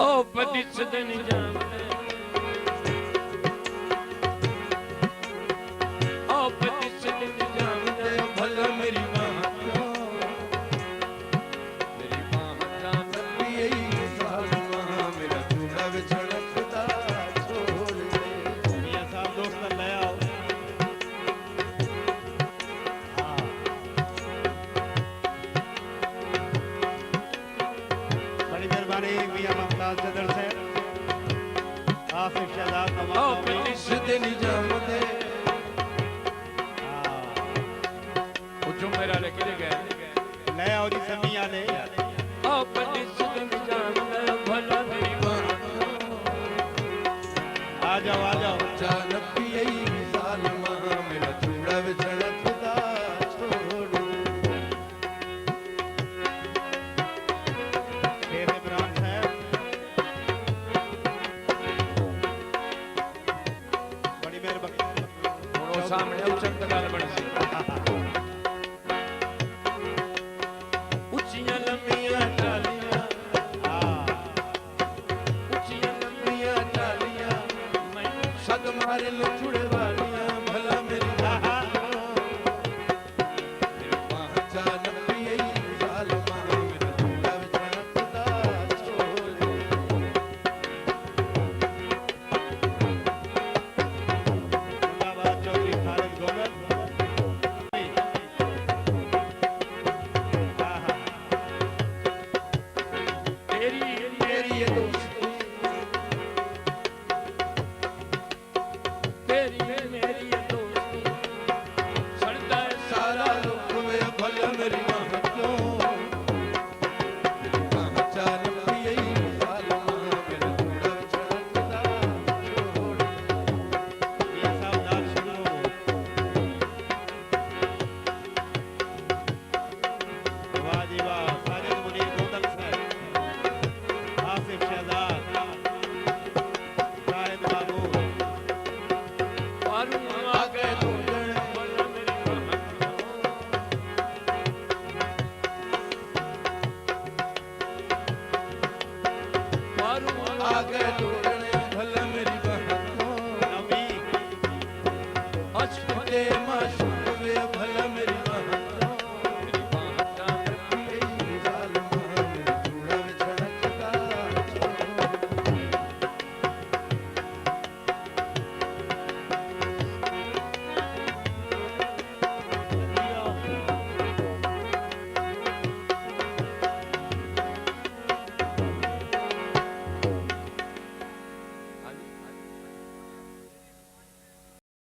ओ पति सदन जामदे ओ पति सदन जामदे भला मेरी मां मेरी मां जान पिए साल मां मेरा चूड़ा विछड़कदा छोड़ दे। मियां साहब दोस्त ले आओ। बड़ी मेहरबानी मियां मुमताज सदर से आसिफ शहजाद ओ पति सदन जामदे मेरा लेके गए ले आओ जी समी आले ओ पति सदन जामदे भला मेरी मां आ जाओ जान पिए साल मां मेरा चूड़ा विछड़कदा छोड़ शेर इमरान साहब बड़ी मेहरबानी वो सामने उचक गाल बन सी उचियां लंबियां डालियां उचियां लंबियां डालियां मैं सद मारे लो छुड़े वालियां भला मेरी मां जान पिए साल मां मेरा चूड़ा विछड़कदा छोड़ जिंदाबाद चौधरी खालिद गोगल तेरी ये दोस्ती तेरी मेरी ये दोस्ती सड़दा है सारा दुख वे भला मेरी मां क्यों मां जान पिए साल मां मेरा चूड़ा विछड़कदा छोड़ मियां साहब नाल शुरू वाह जी वाह साजिद मुनीर गोदल साहब आसिफ शहजाद शाहिद महमूद पारू आ गए ढूंढण भला मेरी मां पारू आ गए ढूंढण